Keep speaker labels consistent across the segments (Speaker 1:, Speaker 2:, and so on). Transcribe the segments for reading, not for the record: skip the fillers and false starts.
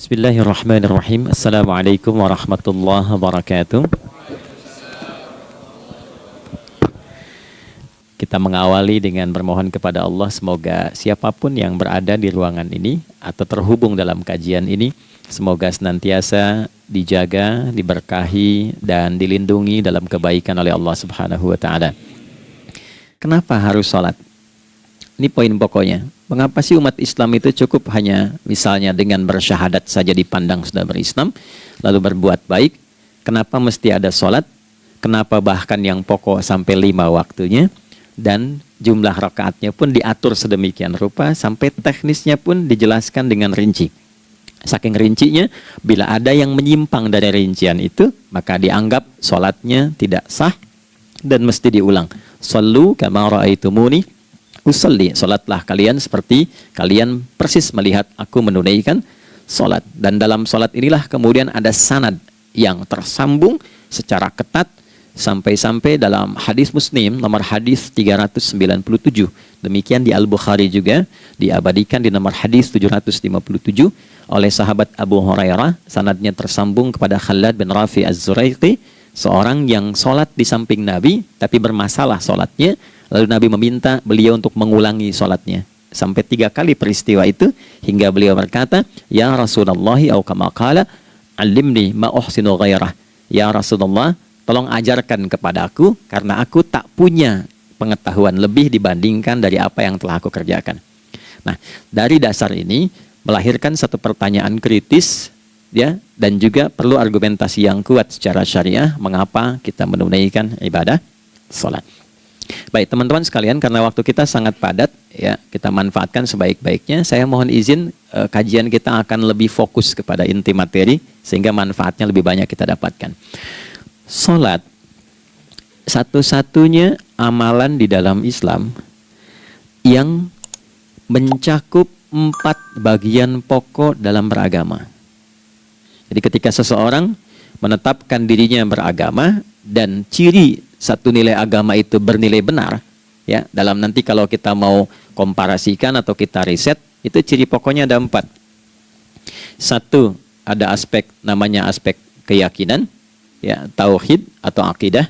Speaker 1: Bismillahirrahmanirrahim. Assalamualaikum warahmatullahi wabarakatuh. Kita mengawali dengan bermohon kepada Allah semoga siapapun yang berada di ruangan ini atau terhubung dalam kajian ini, semoga senantiasa dijaga, diberkahi, dan dilindungi dalam kebaikan oleh Allah Subhanahu wa Ta'ala. Kenapa harus sholat? Ini poin pokoknya. Mengapa sih umat Islam itu cukup hanya misalnya dengan bersyahadat saja dipandang sudah berislam, lalu berbuat baik? Kenapa mesti ada sholat? Kenapa bahkan yang pokok sampai 5 waktunya? Dan jumlah rakaatnya pun diatur sedemikian rupa, sampai teknisnya pun dijelaskan dengan rinci. Saking rincinya, bila ada yang menyimpang dari rincian itu, maka dianggap sholatnya tidak sah dan mesti diulang. Shallu kama ra'aitumuni usalli, salatlah kalian seperti kalian persis melihat aku menunaikan salat. Dan dalam salat inilah kemudian ada sanad yang tersambung secara ketat sampai-sampai dalam hadis Muslim nomor hadis 397. Demikian di Al-Bukhari juga diabadikan di nomor hadis 757 oleh sahabat Abu Hurairah. Sanadnya tersambung kepada Khalad bin Rafi Az-Zuraiqi, seorang yang salat di samping Nabi tapi bermasalah salatnya. Lalu Nabi meminta beliau untuk mengulangi sholatnya. Sampai 3 kali peristiwa itu, hingga beliau berkata, Ya Rasulullah, au kama qala, alimni ma uhsinu ghairah. Ya Rasulullah, tolong ajarkan kepada aku, karena aku tak punya pengetahuan lebih dibandingkan dari apa yang telah aku kerjakan. Nah, dari dasar ini, melahirkan satu pertanyaan kritis, ya, dan juga perlu argumentasi yang kuat secara syariah, mengapa kita menunaikan ibadah sholat. Baik teman-teman sekalian, karena waktu kita sangat padat, ya, kita manfaatkan sebaik-baiknya. Saya mohon izin kajian kita akan lebih fokus kepada inti materi sehingga manfaatnya lebih banyak kita dapatkan. Salat satu-satunya amalan di dalam Islam yang mencakup 4 bagian pokok dalam beragama. Jadi ketika seseorang menetapkan dirinya beragama dan ciri satu nilai agama itu bernilai benar, ya, dalam nanti kalau kita mau komparasikan atau kita riset, itu ciri pokoknya ada 4. 1, ada aspek namanya aspek keyakinan, ya, tauhid atau akidah.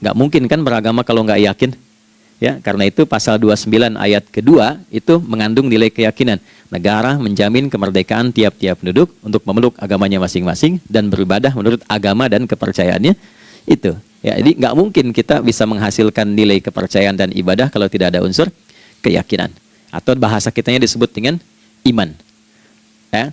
Speaker 1: Nggak mungkin kan beragama kalau nggak yakin, ya, karena itu pasal 29 ayat kedua itu mengandung nilai keyakinan. Negara menjamin kemerdekaan tiap-tiap penduduk untuk memeluk agamanya masing-masing dan beribadah menurut agama dan kepercayaannya itu. Ya, jadi nggak mungkin kita bisa menghasilkan nilai kepercayaan dan ibadah kalau tidak ada unsur keyakinan. Atau bahasa kitanya disebut dengan iman. Ya,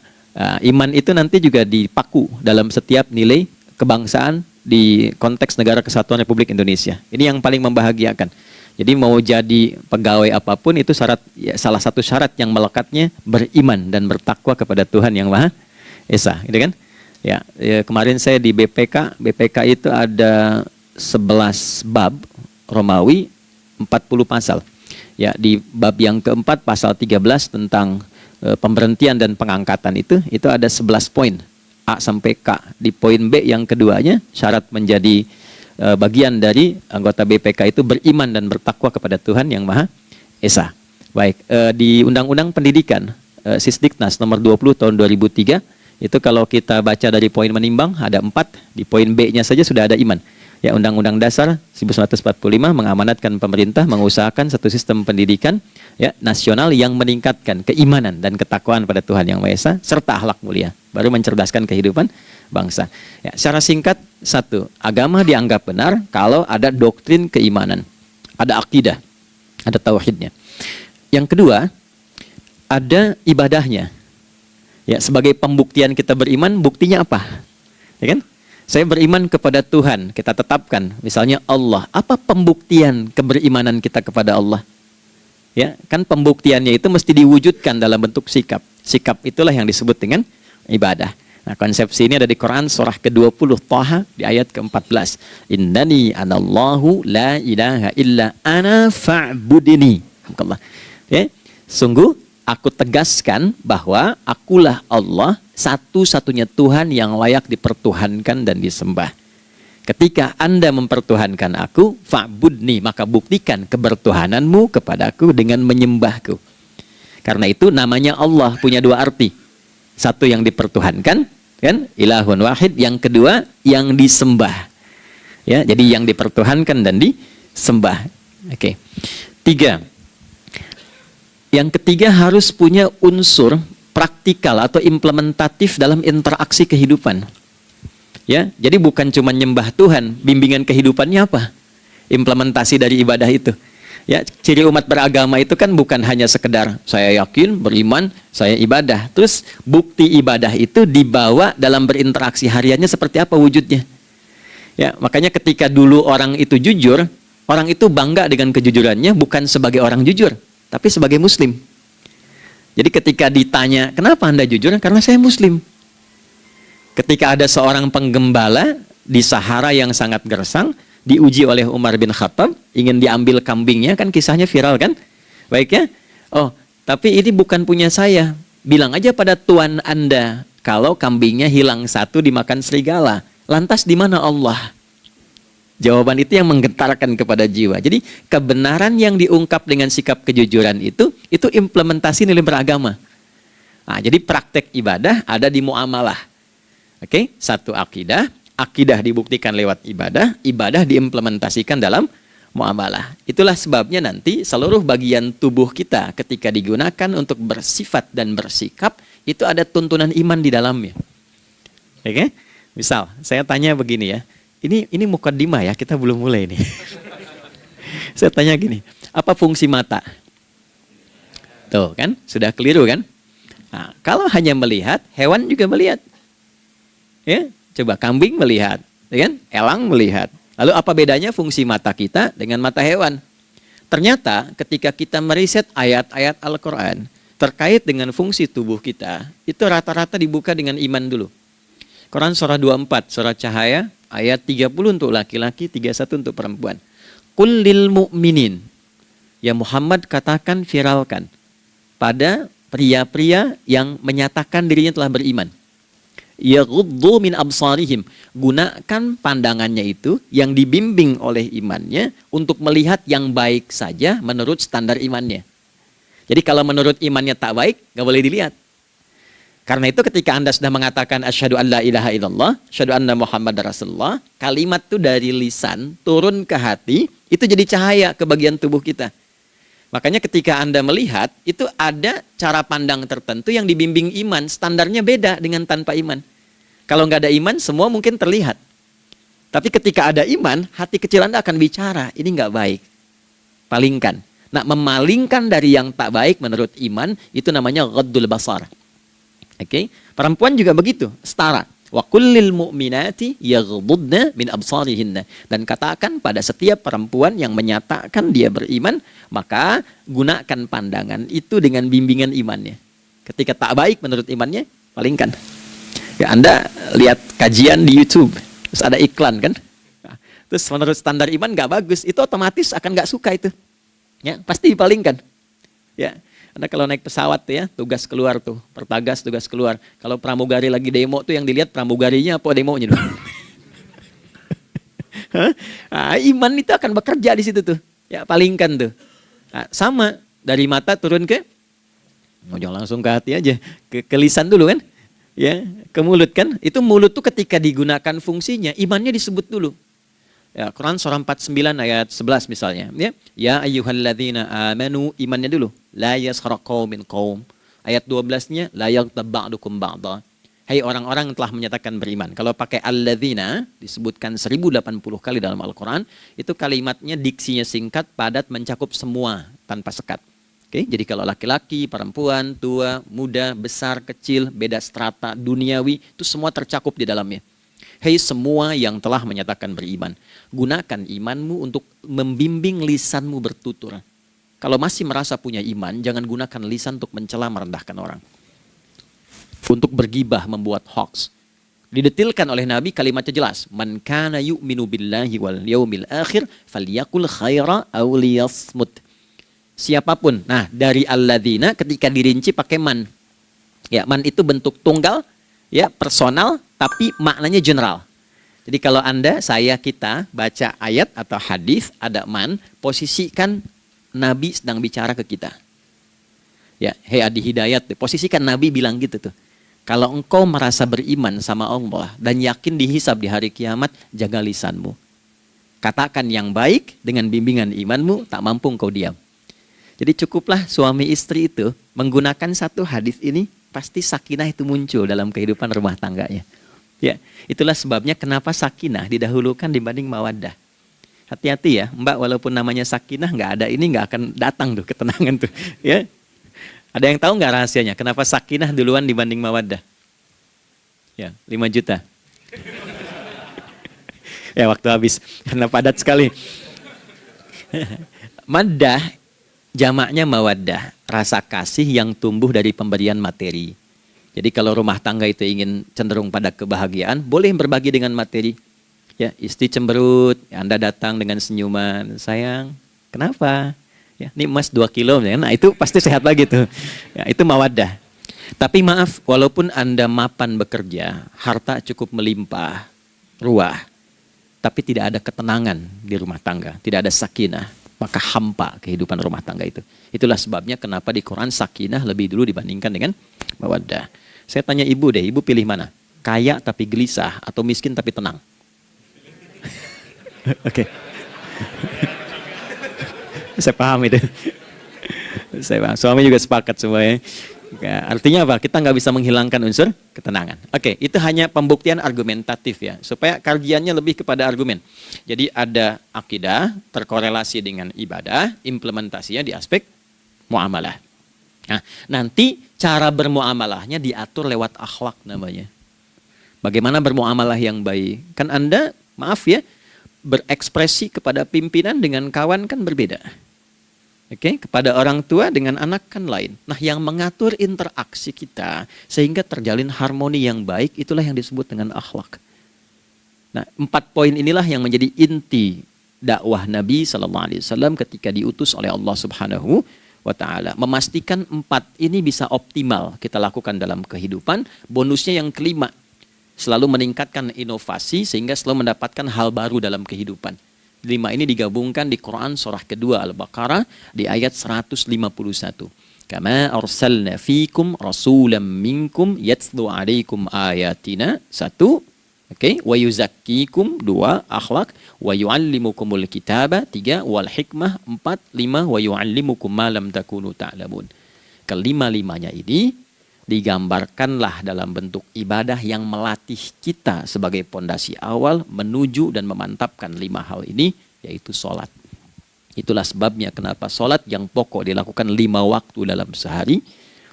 Speaker 1: iman itu nanti juga dipaku dalam setiap nilai kebangsaan di konteks Negara Kesatuan Republik Indonesia. Ini yang paling membahagiakan. Jadi mau jadi pegawai apapun itu syarat, ya, salah satu syarat yang melekatnya beriman dan bertakwa kepada Tuhan Yang Maha Esa, gitu kan? Ya, kemarin saya di BPK itu ada 11 bab Romawi, 40 pasal. Ya, di bab yang keempat pasal 13 tentang pemberhentian dan pengangkatan itu ada 11 poin A sampai K. Di poin B yang keduanya, syarat menjadi bagian dari anggota BPK itu beriman dan bertakwa kepada Tuhan Yang Maha Esa. Baik, di Undang-Undang Pendidikan Sisdiknas nomor 20 tahun 2003 itu kalau kita baca dari poin menimbang ada 4, di poin B-nya saja sudah ada iman. Ya, Undang-Undang Dasar 1945 mengamanatkan pemerintah mengusahakan satu sistem pendidikan, ya, nasional yang meningkatkan keimanan dan ketakwaan pada Tuhan Yang Maha Esa serta akhlak mulia, baru mencerdaskan kehidupan bangsa. Ya, secara singkat, 1, agama dianggap benar kalau ada doktrin keimanan, ada akidah, ada tauhidnya. Yang kedua, ada ibadahnya. Ya, sebagai pembuktian kita beriman, buktinya apa? Ya kan? Saya beriman kepada Tuhan, kita tetapkan, misalnya Allah. Apa pembuktian keberimanan kita kepada Allah? Ya, kan pembuktiannya itu mesti diwujudkan dalam bentuk sikap. Sikap itulah yang disebut dengan ibadah. Nah, konsepsi ini ada di Quran surah ke-20 Thaha di ayat ke-14. Innani anallahu la ilaha illa ana fa'budini. Ya, sungguh aku tegaskan bahwa akulah Allah, satu-satunya Tuhan yang layak dipertuhankan dan disembah. Ketika Anda mempertuhankan aku, fa'budni, maka buktikan kebertuhananmu kepadaku dengan menyembahku. Karena itu namanya Allah punya 2 arti. Satu yang dipertuhankan, kan? Ilahun wahid. Yang kedua yang disembah. Ya, jadi yang dipertuhankan dan disembah. Oke. 3. Yang ketiga harus punya unsur praktikal atau implementatif dalam interaksi kehidupan. Ya, jadi bukan cuma nyembah Tuhan, bimbingan kehidupannya apa? Implementasi dari ibadah itu. Ya, ciri umat beragama itu kan bukan hanya sekedar saya yakin, beriman, saya ibadah. Terus bukti ibadah itu dibawa dalam berinteraksi hariannya seperti apa wujudnya. Ya, makanya ketika dulu orang itu jujur, orang itu bangga dengan kejujurannya bukan sebagai orang jujur, tapi sebagai muslim. Jadi ketika ditanya, kenapa Anda jujur? Karena saya muslim. Ketika ada seorang penggembala di Sahara yang sangat gersang, diuji oleh Umar bin Khattab, ingin diambil kambingnya, kan kisahnya viral kan? Baik ya? Oh, tapi ini bukan punya saya. Bilang aja pada tuan Anda, kalau kambingnya hilang satu dimakan serigala. Lantas di mana Allah? Jawaban itu yang menggetarkan kepada jiwa. Jadi kebenaran yang diungkap dengan sikap kejujuran itu implementasi nilai beragama. Nah, jadi praktek ibadah ada di muamalah. Oke, satu akidah. Akidah dibuktikan lewat ibadah, ibadah diimplementasikan dalam muamalah. Itulah sebabnya nanti seluruh bagian tubuh kita ketika digunakan untuk bersifat dan bersikap, itu ada tuntunan iman di dalamnya. Oke? Misal, saya tanya begini ya, ini mukaddimah ya, kita belum mulai nih. Saya tanya gini, apa fungsi mata? Tuh kan, sudah keliru kan? Nah, kalau hanya melihat, hewan juga melihat. Ya? Coba kambing melihat, kan? Elang melihat. Lalu apa bedanya fungsi mata kita dengan mata hewan? Ternyata ketika kita meriset ayat-ayat Al-Quran terkait dengan fungsi tubuh kita, itu rata-rata dibuka dengan iman dulu. Quran surah 24, surah Cahaya, ayat 30 untuk laki-laki, 31 untuk perempuan. Qul lil mu'minin. Ya Muhammad katakan, viralkan pada pria-pria yang menyatakan dirinya telah beriman. Yaghuddu min absarihim, gunakan pandangannya itu yang dibimbing oleh imannya untuk melihat yang baik saja menurut standar imannya. Jadi kalau menurut imannya tak baik, nggak boleh dilihat. Karena itu ketika Anda sudah mengatakan asyhadu an la ilaha illallah, asyhadu anna Muhammad Rasulullah, kalimat itu dari lisan turun ke hati, itu jadi cahaya ke bagian tubuh kita. Makanya ketika Anda melihat, itu ada cara pandang tertentu yang dibimbing iman. Standarnya beda dengan tanpa iman. Kalau nggak ada iman, semua mungkin terlihat. Tapi ketika ada iman, hati kecil Anda akan bicara, ini nggak baik. Palingkan. Nah, memalingkan dari yang tak baik menurut iman, itu namanya ghaddul basar. Oke? Perempuan juga begitu, setara. Wa kullil mu'minati yaghdudna min absarihinna. Dan katakan pada setiap perempuan yang menyatakan dia beriman, maka gunakan pandangan itu dengan bimbingan imannya. Ketika tak baik menurut imannya, palingkan. Ya, Anda lihat kajian di YouTube, terus ada iklan kan? Nah, terus menurut standar iman nggak bagus, itu otomatis akan nggak suka itu. Ya, pasti dipalingkan. Ya. Anda kalau naik pesawat ya, tugas keluar tuh, pertagas tugas keluar. Kalau pramugari lagi demo tuh yang dilihat pramugarinya apa demonya tuh. Nah, iman itu akan bekerja di situ tuh. Ya, palingkan tuh. Nah, sama dari mata turun ke, jangan langsung ke hati aja, ke lisan dulu kan, ya, ke mulut kan. Itu mulut tuh ketika digunakan fungsinya, imannya disebut dulu. Ya, Quran surah 49 ayat 11 misalnya, ya. Ya ayyuhalladzina amanu, imannya dulu. La yaskhar qaumin qaum. Ayat 12-nya la yaghtab ba'dukum ba'dha. Hai orang-orang yang telah menyatakan beriman. Kalau pakai alladzina disebutkan 1080 kali dalam Al-Qur'an, itu kalimatnya diksinya singkat, padat, mencakup semua tanpa sekat. Oke, jadi kalau laki-laki, perempuan, tua, muda, besar, kecil, beda strata, duniawi, itu semua tercakup di dalamnya. Hei semua yang telah menyatakan beriman, gunakan imanmu untuk membimbing lisanmu bertutur. Kalau masih merasa punya iman, jangan gunakan lisan untuk mencela, merendahkan orang. Untuk bergibah, membuat hoax. Didetilkan oleh Nabi, kalimatnya jelas. Man kana yu'minu billahi wal yaumil akhir, falyakul khaira aw liyasmut. Siapapun. Nah, dari alladzina ketika dirinci pakai man. Ya, man itu bentuk tunggal, ya, personal, tapi maknanya general. Jadi kalau Anda, saya, kita baca ayat atau hadis ada man, posisikan Nabi sedang bicara ke kita. Ya, hei Adi Hidayat, posisikan Nabi bilang gitu tuh. Kalau engkau merasa beriman sama Allah dan yakin dihisab di hari kiamat, jaga lisanmu. Katakan yang baik dengan bimbingan imanmu, tak mampu engkau diam. Jadi cukuplah suami istri itu menggunakan satu hadis ini, pasti sakinah itu muncul dalam kehidupan rumah tangganya. Ya, itulah sebabnya kenapa sakinah didahulukan dibanding mawaddah. Hati-hati ya, Mbak, walaupun namanya sakinah, nggak ada ini nggak akan datang tuh ketenangan tuh. Ya, ada yang tahu nggak rahasianya? Kenapa sakinah duluan dibanding mawaddah? Ya, 5 juta. Ya, waktu habis karena padat sekali. Maddah jamaknya mawaddah, rasa kasih yang tumbuh dari pemberian materi. Jadi kalau rumah tangga itu ingin cenderung pada kebahagiaan, boleh berbagi dengan materi. Ya, istri cemberut, ya, Anda datang dengan senyuman, sayang, kenapa? Ya, ini emas 2 kilo, ya. Nah itu pasti sehat lagi tuh. Ya, itu mawaddah. Tapi maaf, walaupun Anda mapan bekerja, harta cukup melimpah, ruah, tapi tidak ada ketenangan di rumah tangga, tidak ada sakinah, maka hampa kehidupan rumah tangga itu. Itulah sebabnya kenapa di Quran sakinah lebih dulu dibandingkan dengan mawaddah. Saya tanya ibu deh, ibu pilih mana? Kaya tapi gelisah atau miskin tapi tenang? Oke. Saya paham itu. Saya paham. Suami juga sepakat semuanya. Ya, artinya apa? Kita nggak bisa menghilangkan unsur ketenangan. Oke, itu hanya pembuktian argumentatif ya, supaya kajiannya lebih kepada argumen. Jadi ada akidah terkorelasi dengan ibadah, implementasinya di aspek muamalah. Nah, nanti cara bermuamalahnya diatur lewat akhlak namanya. Bagaimana bermuamalah yang baik? Kan Anda, maaf ya, berekspresi kepada pimpinan dengan kawan kan berbeda. Oke, kepada orang tua dengan anak kan lain. Nah, yang mengatur interaksi kita sehingga terjalin harmoni yang baik, itulah yang disebut dengan akhlak. Nah, 4 poin inilah yang menjadi inti dakwah Nabi SAW ketika diutus oleh Allah Subhanahu wa Ta'ala. Memastikan 4 ini bisa optimal kita lakukan dalam kehidupan. Bonusnya yang kelima, selalu meningkatkan inovasi sehingga selalu mendapatkan hal baru dalam kehidupan. 5 ini digabungkan di Quran surah kedua Al-Baqarah di ayat 151. Kama arsalna fikum rasulam minkum yatslu alaikum ayatina. 1, oke, wa yuzakkikum. 2, akhlak. Wa yuallimukumul kitaba. 3, wal hikmah. 4, 5, wa yuallimukum ma lam takunu ta'lamun. Kelima-limanya ini digambarkanlah dalam bentuk ibadah yang melatih kita sebagai pondasi awal menuju dan memantapkan 5 hal ini, yaitu sholat. Itulah sebabnya kenapa sholat yang pokok dilakukan 5 waktu dalam sehari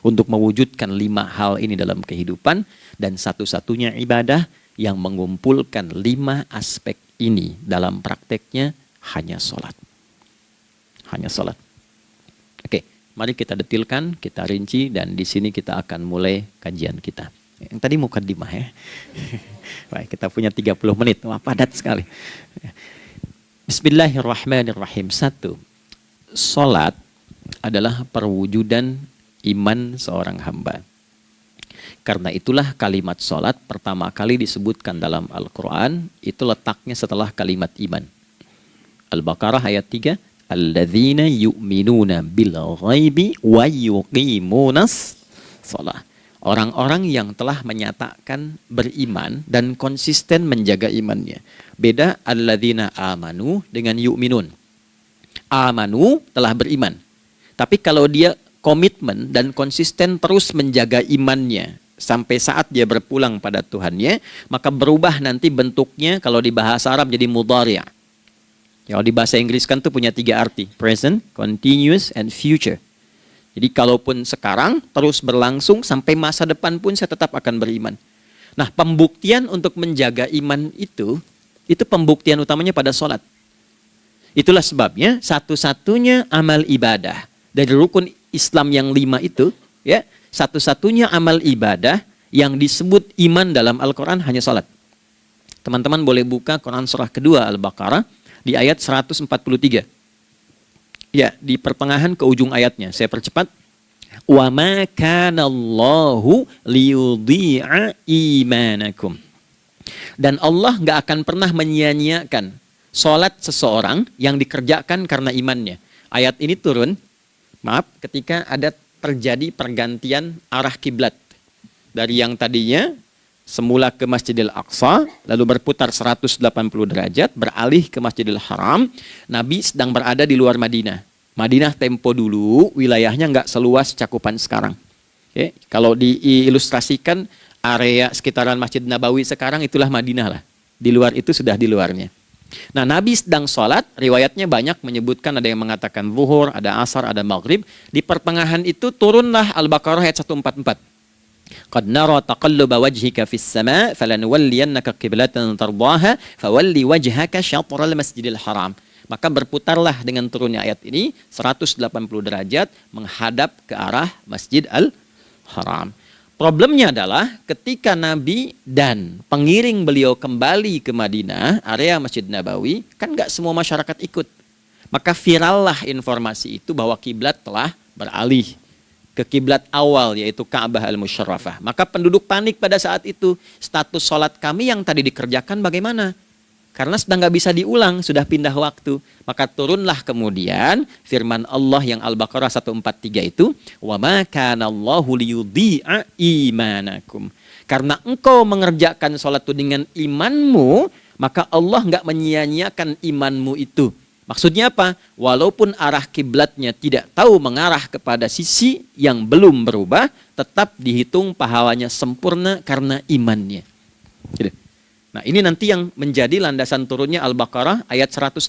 Speaker 1: untuk mewujudkan 5 hal ini dalam kehidupan, dan satu-satunya ibadah yang mengumpulkan 5 aspek ini dalam prakteknya hanya sholat. Hanya sholat. Oke. Mari kita detilkan, kita rinci, dan di sini kita akan mulai kajian kita. Yang tadi mukadimah ya. Baik, kita punya 30 menit. Wah, padat sekali. Bismillahirrahmanirrahim. 1. Salat adalah perwujudan iman seorang hamba. Karena itulah kalimat salat pertama kali disebutkan dalam Al-Quran, itu letaknya setelah kalimat iman. Al-Baqarah ayat 3. Alladzina yu'minuna bil ghaibi wa yuqimunas shalah. Orang-orang yang telah menyatakan beriman dan konsisten menjaga imannya. Beda alladzina amanu dengan yu'minun. Amanu telah beriman. Tapi kalau dia komitmen dan konsisten terus menjaga imannya sampai saat dia berpulang pada Tuhannya, maka berubah nanti bentuknya kalau di bahasa Arab jadi mudhari'. Kalau di bahasa Inggris kan tuh punya 3 arti. Present, continuous, and future. Jadi kalaupun sekarang terus berlangsung sampai masa depan pun saya tetap akan beriman. Nah, pembuktian untuk menjaga iman itu pembuktian utamanya pada sholat. Itulah sebabnya satu-satunya amal ibadah dari rukun Islam yang 5 itu, ya, satu-satunya amal ibadah yang disebut iman dalam Al-Quran hanya sholat. Teman-teman boleh buka Quran surah kedua Al-Baqarah di ayat 143. Ya, di pertengahan ke ujung ayatnya. Saya percepat. Wa ma kana Allahu liyudhi'a imanakum. Dan Allah nggak akan pernah menyia-nyiakan salat seseorang yang dikerjakan karena imannya. Ayat ini turun, maaf, ketika ada terjadi pergantian arah kiblat. dari yang tadinya semula ke Masjidil Aqsa, lalu berputar 180 derajat, beralih ke Masjidil Haram. Nabi sedang berada di luar Madinah. Madinah tempo dulu, wilayahnya nggak seluas cakupan sekarang. Oke, kalau diilustrasikan, area sekitaran Masjid Nabawi sekarang itulah Madinah lah. Di luar itu sudah di luarnya. Nah, Nabi sedang sholat, riwayatnya banyak menyebutkan, ada yang mengatakan zuhur, ada asar, ada maghrib. Di pertengahan itu turunlah Al-Baqarah ayat 144. Qad nara taqalluba wajhika fis sama' falanuwalliyannaka qiblatan tardaha fawalli wajhaka syatral masjidil haram. Maka berputarlah dengan turunnya ayat ini 180 derajat menghadap ke arah Masjid Al-Haram. Problemnya adalah ketika Nabi dan pengiring beliau kembali ke Madinah, area Masjid Nabawi, kan nggak semua masyarakat ikut. Maka virallah informasi itu bahwa kiblat telah beralih ke kiblat awal, yaitu Ka'bah Al-Musyarrafah. Maka penduduk panik pada saat itu. Status sholat kami yang tadi dikerjakan bagaimana? Karena sudah nggak bisa diulang, sudah pindah waktu. Maka turunlah kemudian firman Allah yang Al-Baqarah 143 itu, wa ma kana Allahu liyudhi'a imanakum. Karena engkau mengerjakan sholat itu dengan imanmu, maka Allah nggak menyia-nyiakan imanmu itu. Maksudnya apa? Walaupun arah kiblatnya tidak tahu mengarah kepada sisi yang belum berubah, tetap dihitung pahalanya sempurna karena imannya. Gitu. Nah, ini nanti yang menjadi landasan turunnya Al-Baqarah ayat 115.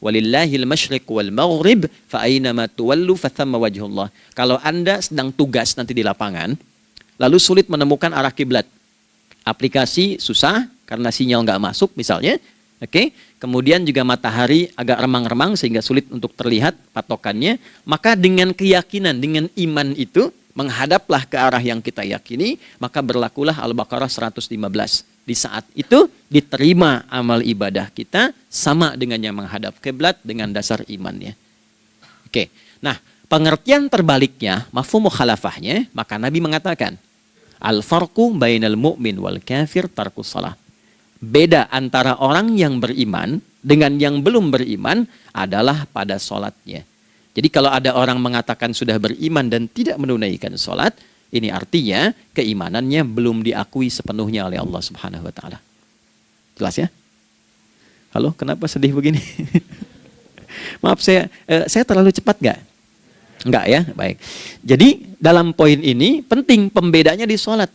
Speaker 1: Walillahil masyriq wal maghrib fa aynama tuwallu fathamma wajhullah. Kalau Anda sedang tugas nanti di lapangan, lalu sulit menemukan arah kiblat. Aplikasi susah karena sinyal nggak masuk misalnya. Oke, kemudian juga matahari agak remang-remang sehingga sulit untuk terlihat patokannya. Maka dengan keyakinan, dengan iman itu, menghadaplah ke arah yang kita yakini, maka berlakulah Al-Baqarah 115. Di saat itu diterima amal ibadah kita sama dengan yang menghadap kiblat dengan dasar imannya. Oke, nah pengertian terbaliknya, mafhum mukhalafahnya, maka Nabi mengatakan, al-farqu bainal mu'min wal kafir tarkus salah. Beda antara orang yang beriman dengan yang belum beriman adalah pada sholatnya. Jadi kalau ada orang mengatakan sudah beriman dan tidak menunaikan sholat, ini artinya keimanannya belum diakui sepenuhnya oleh Allah Subhanahu wa Ta'ala. Jelas ya? Halo, kenapa sedih begini? Maaf, saya terlalu cepat nggak? Enggak ya? Baik. Jadi dalam poin ini penting pembedanya di sholat.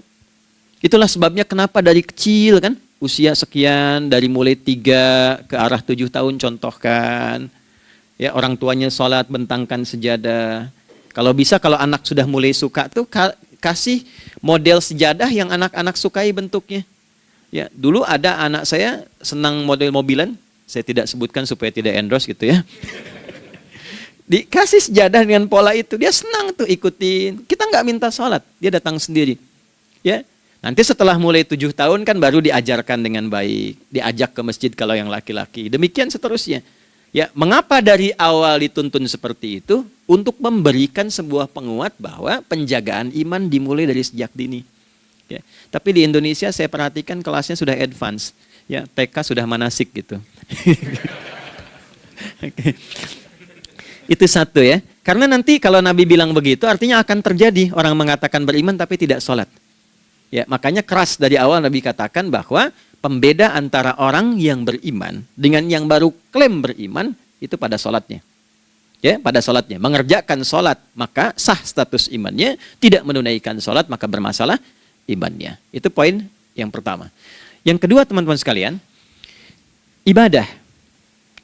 Speaker 1: Itulah sebabnya kenapa dari kecil kan, usia sekian, dari mulai 3 ke arah 7 tahun contohkan. Ya, orang tuanya sholat bentangkan sejadah. Kalau bisa, kalau anak sudah mulai suka tuh kasih model sejadah yang anak-anak sukai bentuknya. Ya, dulu ada anak saya senang model mobilan, saya tidak sebutkan supaya tidak endorse gitu ya. Dikasih sejadah dengan pola itu, dia senang tuh ikutin. Kita nggak minta sholat, dia datang sendiri. Ya, nanti setelah mulai 7 tahun kan baru diajarkan dengan baik, diajak ke masjid kalau yang laki-laki. Demikian seterusnya. Ya, mengapa dari awal dituntun seperti itu? Untuk memberikan sebuah penguat bahwa penjagaan iman dimulai dari sejak dini. Ya, tapi di Indonesia saya perhatikan kelasnya sudah advance. Ya, TK sudah manasik gitu. Okay. Itu satu ya. Karena nanti kalau Nabi bilang begitu artinya akan terjadi orang mengatakan beriman tapi tidak sholat. Ya, makanya keras dari awal Nabi katakan bahwa pembeda antara orang yang beriman dengan yang baru klaim beriman itu pada sholatnya. Ya, pada sholatnya. Mengerjakan sholat maka sah status imannya, tidak menunaikan sholat maka bermasalah imannya. Itu poin yang pertama. Yang kedua teman-teman sekalian, ibadah.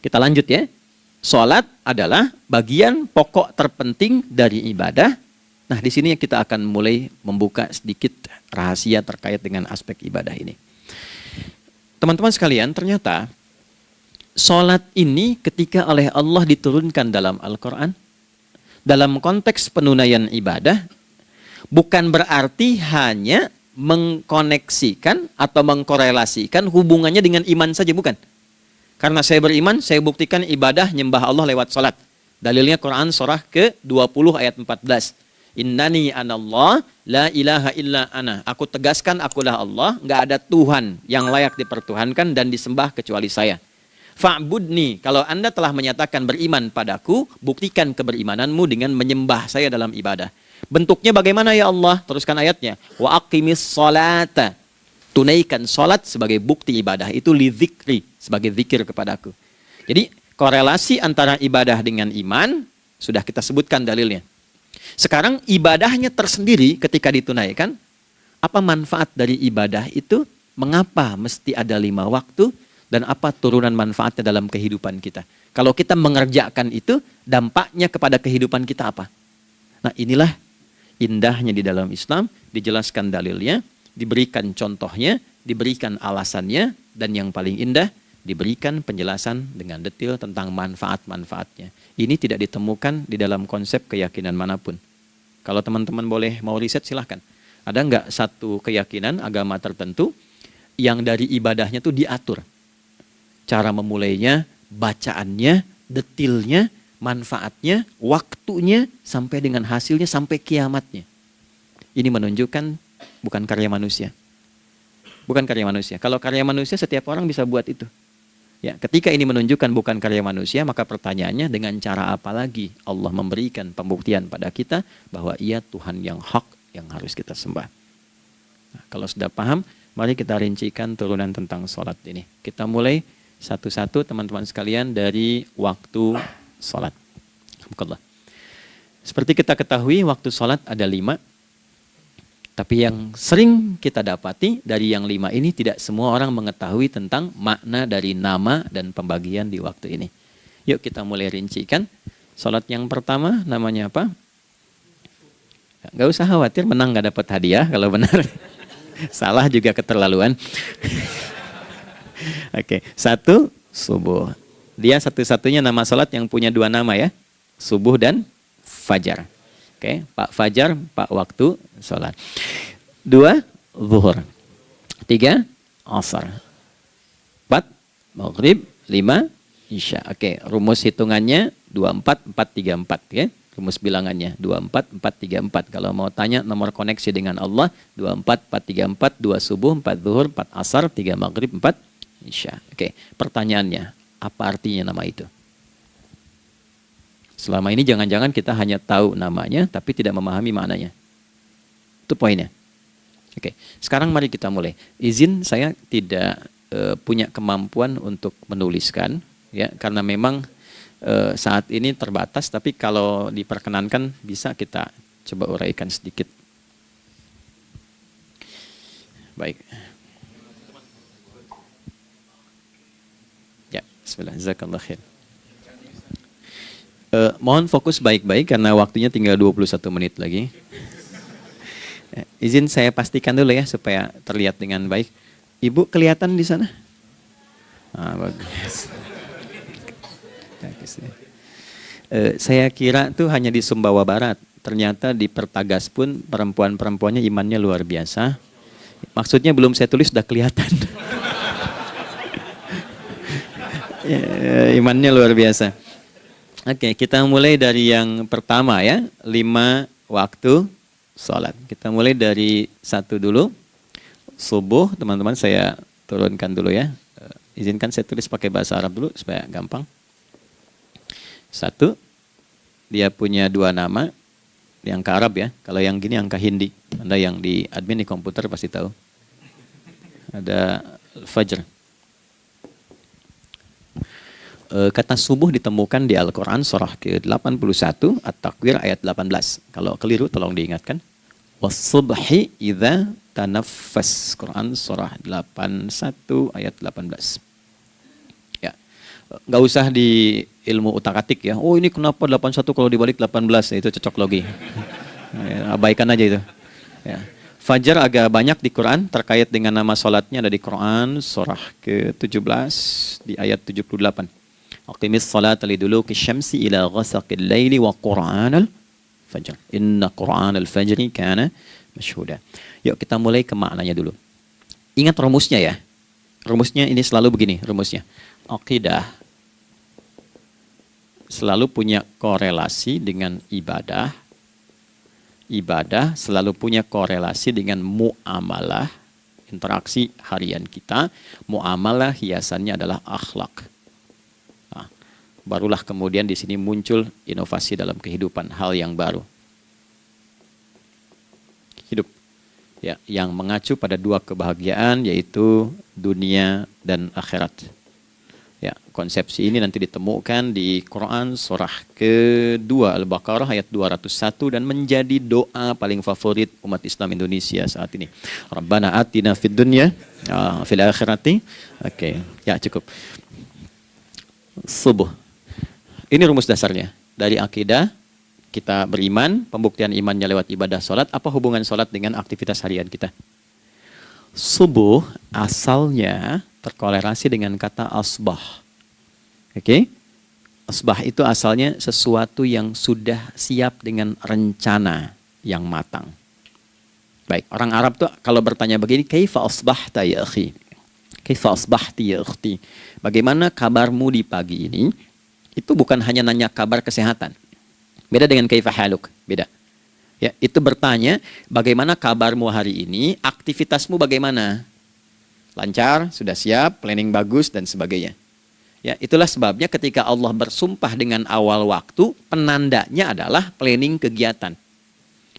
Speaker 1: Kita lanjut ya. Sholat adalah bagian pokok terpenting dari ibadah. Nah, di sini kita akan mulai membuka sedikit rahasia terkait dengan aspek ibadah ini. Teman-teman sekalian, ternyata sholat ini ketika oleh Allah diturunkan dalam Al-Quran, dalam konteks penunaian ibadah, bukan berarti hanya mengkoneksikan atau mengkorelasikan hubungannya dengan iman saja, bukan. Karena saya beriman, saya buktikan ibadah nyembah Allah lewat sholat. Dalilnya Quran surah ke-20 ayat 14. Innani anallah la ilaha illa ana. Aku tegaskan akulah Allah, nggak ada Tuhan yang layak dipertuhankan dan disembah kecuali saya. Fa'budni, kalau Anda telah menyatakan beriman padaku, buktikan keberimananmu dengan menyembah saya dalam ibadah. Bentuknya bagaimana ya Allah? Teruskan ayatnya. Wa aqimis sholata. Tunaikan sholat sebagai bukti ibadah. Itu li dzikri, sebagai zikir kepadaku. Jadi korelasi antara ibadah dengan iman sudah kita sebutkan dalilnya. Sekarang ibadahnya tersendiri ketika ditunaikan. Apa manfaat dari ibadah itu? Mengapa mesti ada 5 waktu? Dan apa turunan manfaatnya dalam kehidupan kita? Kalau kita mengerjakan itu, dampaknya kepada kehidupan kita apa? Nah, inilah indahnya di dalam Islam, dijelaskan dalilnya, diberikan contohnya, diberikan alasannya, dan yang paling indah, diberikan penjelasan dengan detail tentang manfaat-manfaatnya. Ini tidak ditemukan di dalam konsep keyakinan manapun. Kalau teman-teman boleh mau riset, silahkan. Ada nggak satu keyakinan agama tertentu yang dari ibadahnya tuh diatur? Cara memulainya, bacaannya, detailnya, manfaatnya, waktunya, sampai dengan hasilnya, sampai kiamatnya. Ini menunjukkan bukan karya manusia. Bukan karya manusia. Kalau karya manusia, setiap orang bisa buat itu. Ya, ketika ini menunjukkan bukan karya manusia, maka pertanyaannya dengan cara apa lagi Allah memberikan pembuktian pada kita bahwa Ia Tuhan yang hak yang harus kita sembah. Nah, kalau sudah paham, mari kita rincikan turunan tentang sholat ini. Kita mulai satu-satu teman-teman sekalian dari waktu sholat. Seperti kita ketahui, waktu sholat ada 5. Tapi yang sering kita dapati dari yang 5 ini tidak semua orang mengetahui tentang makna dari nama dan pembagian di waktu ini. Yuk kita mulai rincikan. Sholat yang pertama namanya apa? Gak usah khawatir, menang gak dapat hadiah kalau benar. Salah juga keterlaluan. Oke, 1, subuh. Dia satu-satunya nama sholat yang punya 2 nama ya. Subuh dan fajar. Oke, Pak Fajar, Pak waktu sholat. 2, zuhur. 3, asar. 4, maghrib. 5, isya. Oke, rumus hitungannya 24, 4, 3, 4. Ya. Rumus bilangannya 24, 4, 3, 4. Kalau mau tanya nomor koneksi dengan Allah, 24, 4, 3, 4. 2 subuh, 4 zuhur, 4 asar, 3 maghrib, 4 isya. Oke, pertanyaannya, apa artinya nama itu? Selama ini jangan-jangan kita hanya tahu namanya, tapi tidak memahami maknanya. Itu poinnya. Oke, sekarang mari kita mulai. Izin saya tidak punya kemampuan untuk menuliskan, ya, karena memang saat ini terbatas, tapi kalau diperkenankan bisa kita coba uraikan sedikit. Baik. Ya, bismillah, jazakallah khair. Mohon fokus baik-baik karena waktunya tinggal 21 menit lagi. Izin saya pastikan dulu ya supaya terlihat dengan baik. Ibu kelihatan di sana? Bagus. Saya kira tuh hanya di Sumbawa Barat. Ternyata di Pertagas pun perempuan-perempuannya imannya luar biasa. Maksudnya belum saya tulis sudah kelihatan. Imannya luar biasa. Oke, kita mulai dari yang pertama ya, 5 waktu sholat. Kita mulai dari 1 dulu, subuh. Teman-teman saya turunkan dulu ya. Izinkan saya tulis pakai bahasa Arab dulu supaya gampang. 1, dia punya 2 nama, yang ke Arab ya. Kalau yang gini angka Hindi. Anda yang di admin di komputer pasti tahu. Ada Fajr. Kata subuh ditemukan di Al-Quran surah ke-81 At-Takwir ayat 18. Kalau keliru tolong diingatkan. Was-subhi idza tanaffas. Quran surah 81 ayat 18. Ya. Nggak usah di ilmu utak-atik ya. Oh ini kenapa 81 kalau dibalik 18? Itu cocok logi. Ya, abaikan aja itu. Ya. Fajar agak banyak di Quran terkait dengan nama sholatnya ada di Quran surah ke-17 di ayat 78. Aqimis salata liduluki syamsi ila ghasaqil laili wa qur'anal fajr. Inna qur'anal fajri kana masyhuda. Yuk kita mulai ke maknanya dulu. Ingat rumusnya ya. Rumusnya ini selalu begini rumusnya. Aqidah selalu punya korelasi dengan ibadah. Ibadah selalu punya korelasi dengan muamalah, interaksi harian kita. Muamalah hiasannya adalah akhlak. Barulah kemudian di sini muncul inovasi dalam kehidupan, hal yang baru. ya, yang mengacu pada dua kebahagiaan, yaitu dunia dan akhirat. Ya, konsepsi ini nanti ditemukan di Quran surah kedua Al-Baqarah ayat 201 dan menjadi doa paling favorit umat Islam Indonesia saat ini. Rabbana atina fid dunya fil akhirati. Oke, ya cukup. Subuh. Ini rumus dasarnya. Dari akidah, kita beriman, pembuktian imannya lewat ibadah sholat. Apa hubungan sholat dengan aktivitas harian kita? Subuh asalnya terkolerasi dengan kata asbah. Oke? Asbah itu asalnya sesuatu yang sudah siap dengan rencana yang matang. Baik, orang Arab tuh kalau bertanya begini, kaifa asbahta ya akhi? Kaifa asbahti ya ukhti? Bagaimana kabarmu di pagi ini? Itu bukan hanya nanya kabar kesehatan. Beda dengan kaifa haluk, beda. Ya, itu bertanya, bagaimana kabarmu hari ini? Aktivitasmu bagaimana? Lancar, sudah siap, planning bagus dan sebagainya. Ya, itulah sebabnya ketika Allah bersumpah dengan awal waktu, penandanya adalah planning kegiatan.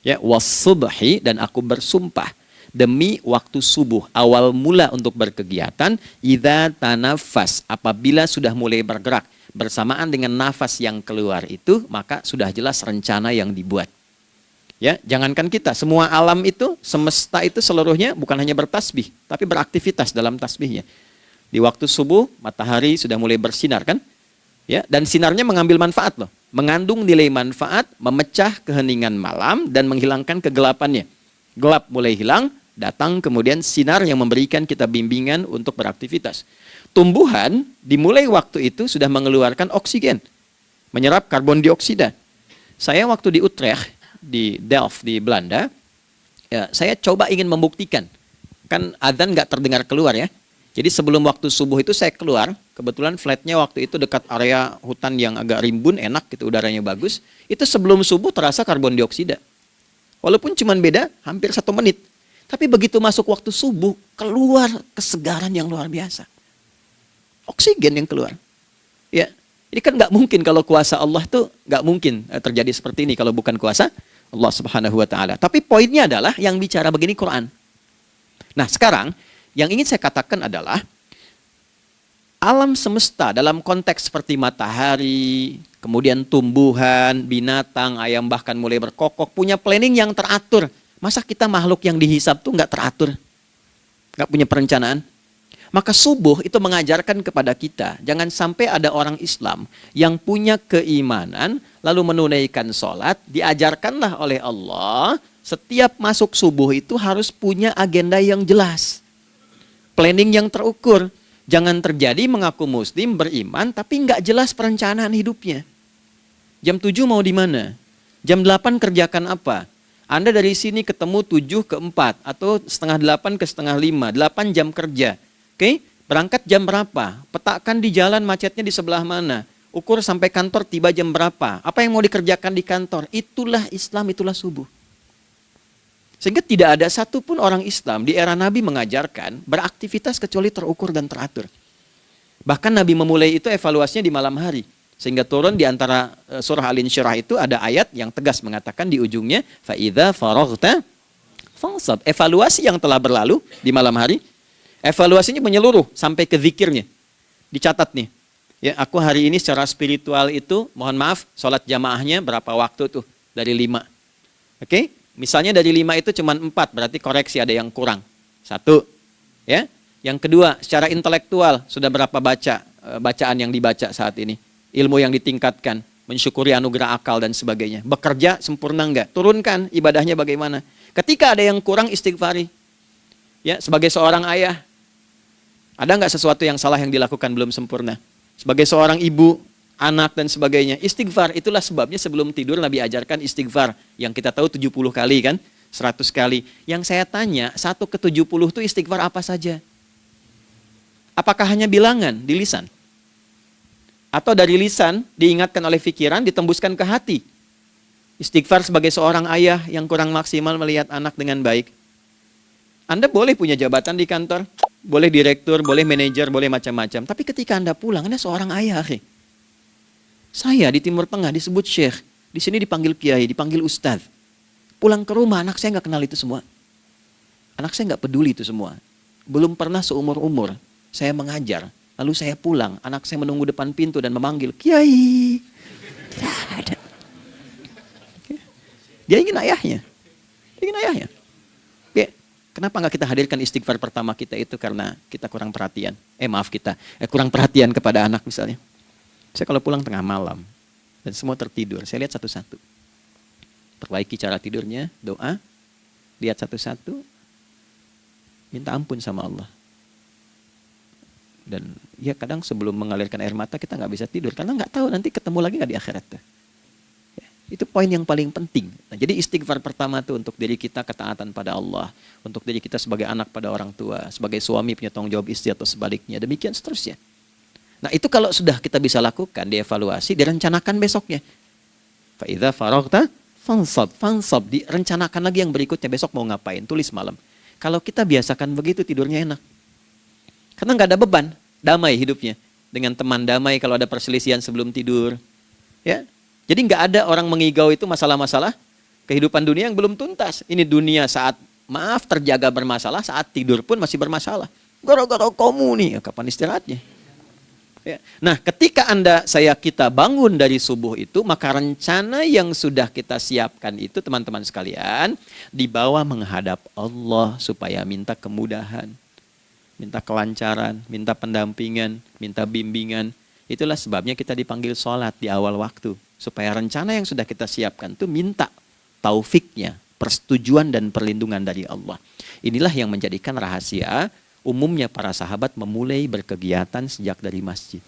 Speaker 1: Ya, was-subhi, dan aku bersumpah demi waktu subuh, awal mula untuk berkegiatan, idza tanafas, apabila sudah mulai bergerak, bersamaan dengan nafas yang keluar itu, maka sudah jelas rencana yang dibuat. Ya, jangankan kita, semua alam itu, semesta itu seluruhnya bukan hanya bertasbih, tapi beraktivitas dalam tasbihnya. Di waktu subuh, matahari sudah mulai bersinar kan? Ya, dan sinarnya mengambil manfaat loh, mengandung nilai manfaat, memecah keheningan malam dan menghilangkan kegelapannya. Gelap mulai hilang, datang kemudian sinar yang memberikan kita bimbingan untuk beraktivitas. Tumbuhan dimulai waktu itu sudah mengeluarkan oksigen, menyerap karbon dioksida. Saya waktu di Utrecht, di Delft di Belanda, ya, saya coba ingin membuktikan. Kan adzan nggak terdengar keluar ya. Jadi sebelum waktu subuh itu saya keluar, kebetulan flatnya waktu itu dekat area hutan yang agak rimbun, enak gitu, udaranya bagus. Itu sebelum subuh terasa karbon dioksida. Walaupun cuma beda hampir 1 menit. Tapi begitu masuk waktu subuh, keluar kesegaran yang luar biasa. Oksigen yang keluar. Ya, ini kan nggak mungkin kalau kuasa Allah tuh nggak mungkin terjadi seperti ini kalau bukan kuasa Allah Subhanahu Wa Taala. Tapi poinnya adalah yang bicara begini Quran. Nah sekarang yang ingin saya katakan adalah alam semesta dalam konteks seperti matahari, kemudian tumbuhan, binatang, ayam bahkan mulai berkokok punya planning yang teratur. Masa kita makhluk yang dihisab tuh nggak teratur, nggak punya perencanaan? Maka subuh itu mengajarkan kepada kita, jangan sampai ada orang Islam yang punya keimanan, lalu menunaikan sholat, diajarkanlah oleh Allah, setiap masuk subuh itu harus punya agenda yang jelas. Planning yang terukur. Jangan terjadi mengaku muslim, beriman, tapi nggak jelas perencanaan hidupnya. Jam 7 mau di mana? Jam 8 kerjakan apa? Anda dari sini ketemu 7 ke 4, atau setengah 8 ke setengah 5, 8 jam kerja. Oke, berangkat jam berapa? Petakan di jalan macetnya di sebelah mana? Ukur sampai kantor tiba jam berapa? Apa yang mau dikerjakan di kantor? Itulah Islam, itulah subuh. Sehingga tidak ada satupun orang Islam di era Nabi mengajarkan beraktivitas kecuali terukur dan teratur. Bahkan Nabi memulai itu evaluasinya di malam hari. Sehingga turun di antara surah Al-Insyirah itu ada ayat yang tegas mengatakan di ujungnya, فَإِذَا فَرَغْتَ فَانْصَبْ. Evaluasi yang telah berlalu di malam hari. Evaluasinya menyeluruh sampai ke zikirnya. Dicatat nih. Ya, aku hari ini secara spiritual itu, mohon maaf, sholat jamaahnya berapa waktu tuh? Dari 5. Oke? Misalnya dari 5 itu cuma 4, berarti koreksi ada yang kurang. 1. Ya. Yang kedua, secara intelektual sudah berapa bacaan yang dibaca saat ini? Ilmu yang ditingkatkan, mensyukuri anugerah akal dan sebagainya. Bekerja sempurna enggak? Turunkan ibadahnya bagaimana? Ketika ada yang kurang, istighfari. Ya, sebagai seorang ayah, ada nggak sesuatu yang salah yang dilakukan belum sempurna? Sebagai seorang ibu, anak dan sebagainya, istighfar. Itulah sebabnya sebelum tidur Nabi ajarkan istighfar. Yang kita tahu 70 kali kan, 100 kali. Yang saya tanya, 1 ke 70 itu istighfar apa saja? Apakah hanya bilangan di lisan? Atau dari lisan diingatkan oleh pikiran, ditembuskan ke hati? Istighfar sebagai seorang ayah yang kurang maksimal melihat anak dengan baik. Anda boleh punya jabatan di kantor, boleh direktur, boleh manajer, boleh macam-macam. Tapi ketika Anda pulang, Anda seorang ayah. Saya di Timur Tengah disebut syekh, di sini dipanggil kiai, dipanggil ustadz. Pulang ke rumah, anak saya nggak kenal itu semua. Anak saya nggak peduli itu semua. Belum pernah seumur-umur saya mengajar, lalu saya pulang, anak saya menunggu depan pintu dan memanggil, Kiai. Tidak ada. Dia ingin ayahnya. Ya, kenapa nggak kita hadirkan istighfar pertama kita itu karena kita kurang perhatian. Kurang perhatian kepada anak misalnya. Saya kalau pulang tengah malam dan semua tertidur, saya lihat satu-satu. Perbaiki cara tidurnya, doa, lihat satu-satu, minta ampun sama Allah. Dan ya kadang sebelum mengalirkan air mata kita nggak bisa tidur karena nggak tahu nanti ketemu lagi nggak di akhirat. Ya, itu poin yang paling penting. Nah, jadi istighfar pertama itu untuk diri kita, ketaatan pada Allah, untuk diri kita sebagai anak pada orang tua, sebagai suami punya tanggung jawab istri atau sebaliknya, demikian seterusnya. Nah itu kalau sudah kita bisa lakukan, dievaluasi, direncanakan besoknya. Fa idza faraghta fansab, direncanakan lagi yang berikutnya, besok mau ngapain, tulis malam. Kalau kita biasakan begitu tidurnya enak. Karena nggak ada beban, damai hidupnya. Dengan teman damai kalau ada perselisihan sebelum tidur. Ya, jadi nggak ada orang mengigau itu masalah-masalah kehidupan dunia yang belum tuntas. Ini dunia saat terjaga bermasalah, saat tidur pun masih bermasalah. Gara-gara kamu nih, kapan istirahatnya? Ya. Nah, ketika kita bangun dari subuh itu, maka rencana yang sudah kita siapkan itu, teman-teman sekalian, dibawa menghadap Allah supaya minta kemudahan, minta kelancaran, minta pendampingan, minta bimbingan. Itulah sebabnya kita dipanggil sholat di awal waktu, supaya rencana yang sudah kita siapkan itu minta taufiknya, persetujuan dan perlindungan dari Allah. Inilah yang menjadikan rahasia umumnya para sahabat memulai berkegiatan sejak dari masjid.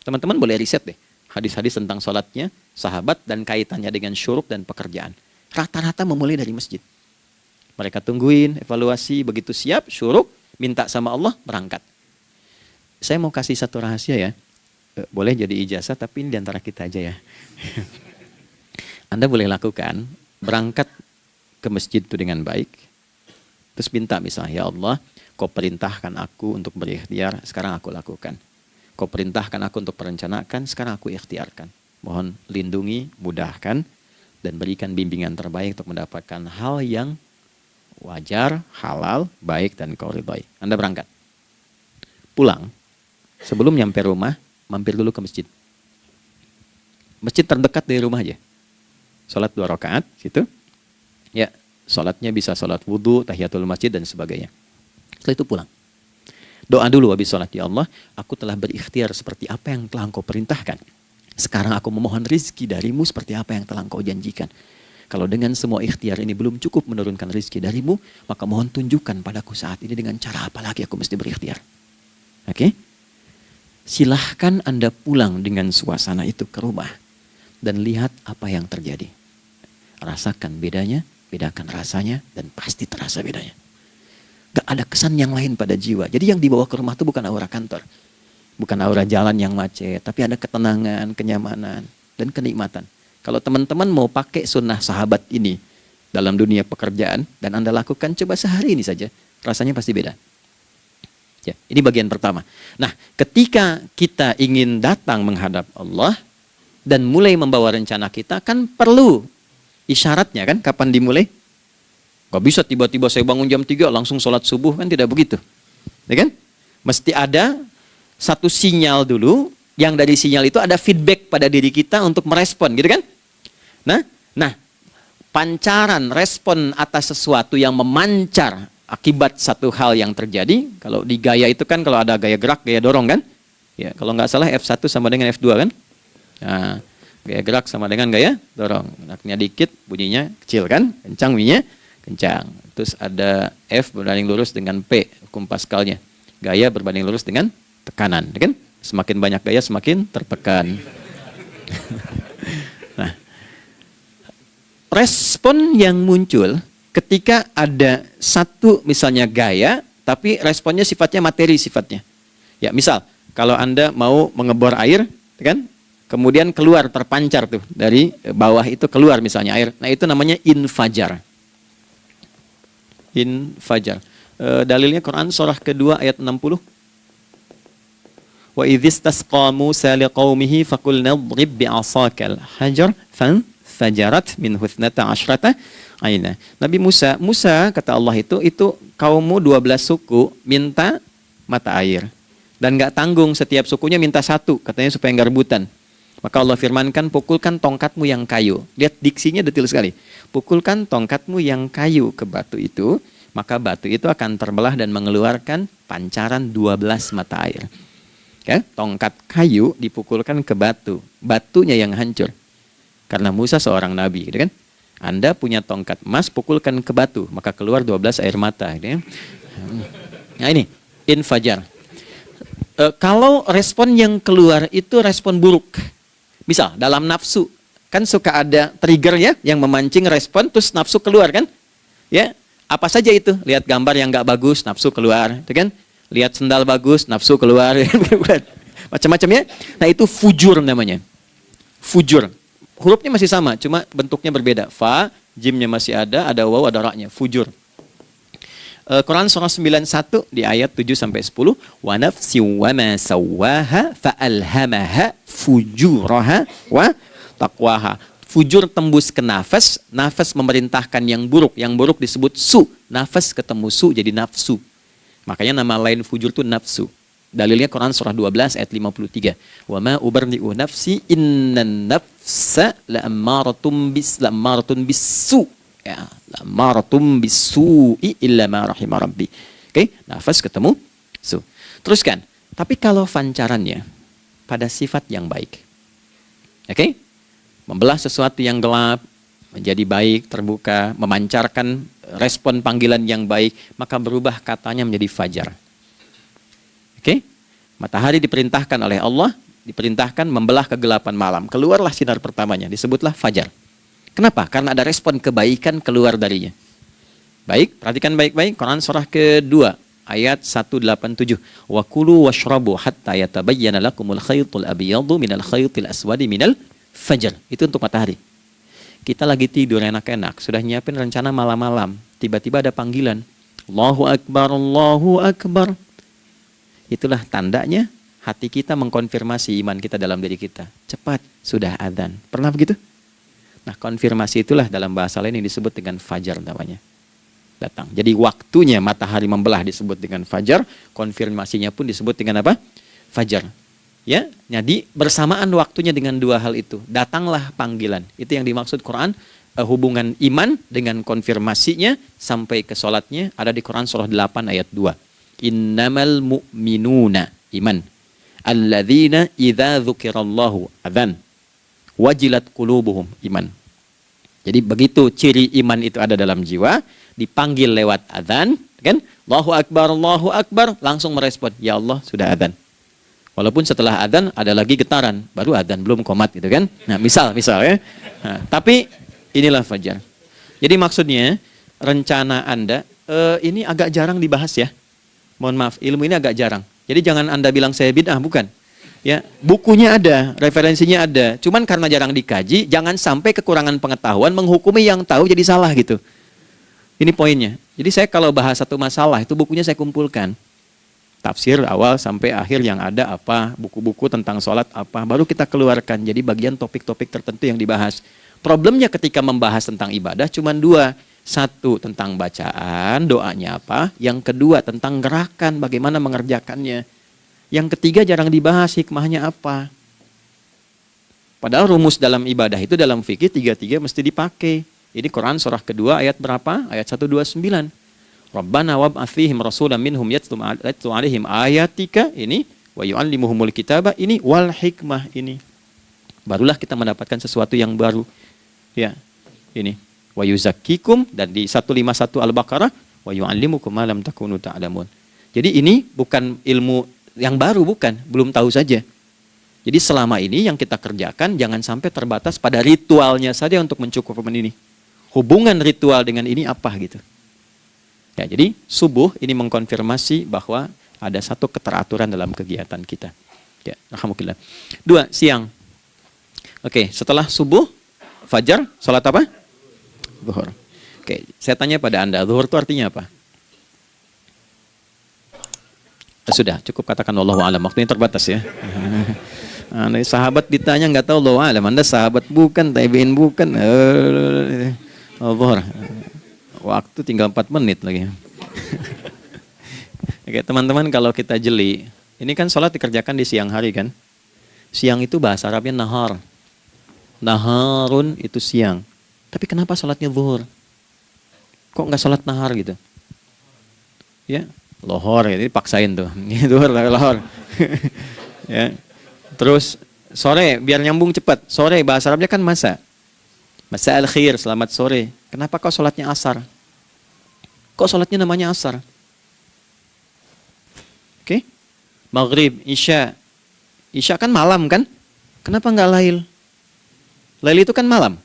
Speaker 1: Teman-teman boleh riset deh, hadis-hadis tentang sholatnya sahabat dan kaitannya dengan syuruk dan pekerjaan. Rata-rata memulai dari masjid. Mereka tungguin, evaluasi, begitu siap, syuruk, minta sama Allah, berangkat. Saya mau kasih satu rahasia ya, boleh jadi ijazah tapi ini diantara kita aja ya. Anda boleh lakukan, berangkat ke masjid itu dengan baik, terus minta misalnya, ya Allah, Kau perintahkan aku untuk berikhtiar, sekarang aku lakukan. Kau perintahkan aku untuk merencanakan, sekarang aku ikhtiarkan. Mohon lindungi, mudahkan, dan berikan bimbingan terbaik untuk mendapatkan hal yang wajar, halal, baik, dan kau ridhoi. Anda berangkat. Pulang, sebelum nyampe rumah, mampir dulu ke masjid. Masjid terdekat dari rumah aja. Sholat 2 rakaat, situ. Ya, sholatnya bisa sholat wudhu, tahiyatul masjid, dan sebagainya. Setelah itu pulang. Doa dulu habis sholat, ya Allah, aku telah berikhtiar seperti apa yang telah Engkau perintahkan. Sekarang aku memohon rizki darimu seperti apa yang telah Engkau janjikan. Kalau dengan semua ikhtiar ini belum cukup menurunkan rizki darimu, maka mohon tunjukkan padaku saat ini dengan cara apa lagi aku mesti berikhtiar. Oke? Silahkan Anda pulang dengan suasana itu ke rumah dan lihat apa yang terjadi. Rasakan bedanya, bedakan rasanya, dan pasti terasa bedanya. Gak ada kesan yang lain pada jiwa. Jadi yang dibawa ke rumah itu bukan aura kantor. Bukan aura jalan yang macet. Tapi ada ketenangan, kenyamanan, dan kenikmatan. Kalau teman-teman mau pakai sunnah sahabat ini dalam dunia pekerjaan, dan Anda lakukan coba sehari ini saja, rasanya pasti beda. Ya, ini bagian pertama. Nah, ketika kita ingin datang menghadap Allah, dan mulai membawa rencana kita, kan perlu isyaratnya kan, kapan dimulai? Gak bisa tiba-tiba saya bangun jam 3 langsung sholat subuh, kan tidak begitu. Ya kan? Mesti ada satu sinyal dulu, yang dari sinyal itu ada feedback pada diri kita untuk merespon, gitu kan? Nah, pancaran respon atas sesuatu yang memancar akibat satu hal yang terjadi, kalau di gaya itu kan kalau ada gaya gerak, gaya dorong kan? Ya, kalau nggak salah F1 sama dengan F2 kan? Nah, gaya gerak sama dengan gaya dorong. Geraknya dikit, bunyinya kecil kan? Kencang bunyinya. Kencang. Terus ada F berbanding lurus dengan P, hukum Pascalnya. Gaya berbanding lurus dengan tekanan, kan? Semakin banyak gaya semakin tertekan. Nah, respon yang muncul ketika ada satu misalnya gaya, tapi responnya sifatnya materi sifatnya. Ya, misal kalau Anda mau mengebor air, kan? Kemudian keluar terpancar tuh dari bawah itu keluar misalnya air. Nah, itu namanya infajar. Infajar. Dalilnya Quran surah kedua ayat 60. Wa idzistasqa Musa liqaumihi faqulna idrib bi'asakal hajar fanfajarat min husnata asyrata aina. Nabi Musa kata Allah itu kaummu 12 suku minta mata air. Dan nggak tanggung, setiap sukunya minta satu, katanya supaya nggak rebutan. Maka Allah firmankan, pukulkan tongkatmu yang kayu. Lihat diksinya detil sekali. Pukulkan tongkatmu yang kayu ke batu itu, maka batu itu akan terbelah dan mengeluarkan pancaran 12 mata air. Ya, tongkat kayu dipukulkan ke batu, batunya yang hancur. Karena Musa seorang nabi, gitu kan? Anda punya tongkat emas, pukulkan ke batu, maka keluar 12 air mata. Gitu kan? Nah ini, infajar. Kalau respon yang keluar itu respon buruk. Misal dalam nafsu, kan suka ada triggernya yang memancing respon, terus nafsu keluar kan? Ya, apa saja itu? Lihat gambar yang nggak bagus, nafsu keluar, itu kan? Lihat sendal bagus, nafsu keluar, macam-macam ya. Nah itu fujur namanya, fujur. Hurufnya masih sama, cuma bentuknya berbeda. Fa, jimnya masih ada waw, ada ra-nya, fujur. Quran surah 91 di ayat 7-10, wa nafsi wa ma sawwaha fa alhamaha fujuraha wa taqwaha. Fujur tembus ke nafas, nafas memerintahkan yang buruk disebut su. Nafas ketemu su jadi nafsu. Makanya nama lain fujur itu nafsu. Dalilnya Quran surah 12 ayat 53. Wa ma ubarri'u nafsi innan nafsa la'ammaratun bisu. Ya, la'ammaratun bisu'i illa ma rahima rabbi. Oke, nafas ketemu su. Teruskan. Tapi kalau pancarannya pada sifat yang baik. Oke? Membelah sesuatu yang gelap menjadi baik, terbuka, memancarkan respon panggilan yang baik, maka berubah katanya menjadi fajar. Oke? Matahari diperintahkan oleh Allah, diperintahkan membelah kegelapan malam. Keluarlah sinar pertamanya, disebutlah fajar. Kenapa? Karena ada respon kebaikan keluar darinya. Baik, perhatikan baik-baik. Quran surah kedua, ayat 187. Wa kulu washrabu hatta yatabayyana lakumul khaytul abyadu minal khaytil aswadi minal fajar. Itu untuk matahari. Kita lagi tidur enak-enak, sudah nyiapin rencana malam-malam. Tiba-tiba ada panggilan. Allahu Akbar, Allahu Akbar. Itulah tandanya hati kita mengkonfirmasi iman kita dalam diri kita. Cepat, sudah adzan. Pernah begitu? Nah, konfirmasi itulah dalam bahasa lain yang disebut dengan fajar namanya. Datang. Jadi waktunya matahari membelah disebut dengan fajar, konfirmasinya pun disebut dengan apa? Fajar. Ya, jadi bersamaan waktunya dengan dua hal itu. Datanglah panggilan. Itu yang dimaksud Quran, hubungan iman dengan konfirmasinya sampai ke sholatnya ada di Quran surah 8 ayat 2. Innamal mu'minuna iman alladzina idza dzukirallahu adzan wajilat qulubuhum iman. Jadi begitu ciri iman itu ada dalam jiwa, dipanggil lewat adzan, kan? Allahu Akbar, langsung merespon, ya Allah sudah adzan. Walaupun setelah adzan ada lagi getaran, baru adzan belum qomat gitu kan. Nah, misal ya. Nah, tapi inilah fajar. Jadi maksudnya rencana Anda ini agak jarang dibahas ya. Mohon maaf, ilmu ini agak jarang. Jadi jangan Anda bilang saya bid'ah, bukan. Ya, bukunya ada, referensinya ada. Cuman karena jarang dikaji, jangan sampai kekurangan pengetahuan menghukumi yang tahu jadi salah gitu. Ini poinnya. Jadi saya kalau bahas satu masalah itu bukunya saya kumpulkan. Tafsir awal sampai akhir yang ada apa, buku-buku tentang sholat apa, baru kita keluarkan. Jadi bagian topik-topik tertentu yang dibahas. Problemnya ketika membahas tentang ibadah cuma dua. Satu, tentang bacaan, doanya apa. Yang kedua, tentang gerakan, bagaimana mengerjakannya. Yang ketiga, jarang dibahas hikmahnya apa. Padahal rumus dalam ibadah itu dalam fikih tiga-tiga mesti dipakai. Ini Quran surah kedua ayat berapa? Ayat 129. Rabbana wab'ats fihim rasulan minhum yatlu 'alaihim ayatika ini wa yu'allimuhumul kitaba ini wal hikmah ini. Barulah kita mendapatkan sesuatu yang baru. Ya. Ini wa yuzakkikum, dan di 151 Al-Baqarah wa yu'allimukum ma lam takunu ta'lamun. Jadi ini bukan ilmu yang baru, bukan, belum tahu saja. Jadi selama ini yang kita kerjakan jangan sampai terbatas pada ritualnya saja untuk mencukupkan ini. Hubungan ritual dengan ini apa gitu. Ya, jadi subuh ini mengkonfirmasi bahwa ada satu keteraturan dalam kegiatan kita. Ya, alhamdulillah. 2, siang. Oke, setelah subuh, fajar, salat apa? Zuhur. Oke, saya tanya pada Anda, zuhur itu artinya apa? Sudah, cukup katakan wallahu a'lam. Waktunya terbatas ya. Nah, sahabat ditanya nggak tahu loh, alam Anda sahabat bukan, tabiin bukan. Zuhur. Waktu tinggal 4 menit lagi. Oke, teman-teman, kalau kita jeli, ini kan sholat dikerjakan di siang hari kan? Siang itu bahasa Arabnya nahar. Naharun itu siang. Tapi kenapa sholatnya zuhur? Kok nggak sholat nahar gitu? Ya, lohor ya, ini paksain tuh. Zuhur, lohor. Ya. Terus sore, biar nyambung cepat. Sore, bahasa Arabnya kan masa. Masa al-khir, selamat sore. Kenapa kok sholatnya asar? Kok sholatnya namanya asar? Oke? Maghrib, Isya. Isya kan malam kan? Kenapa nggak lail? Lail itu kan malam.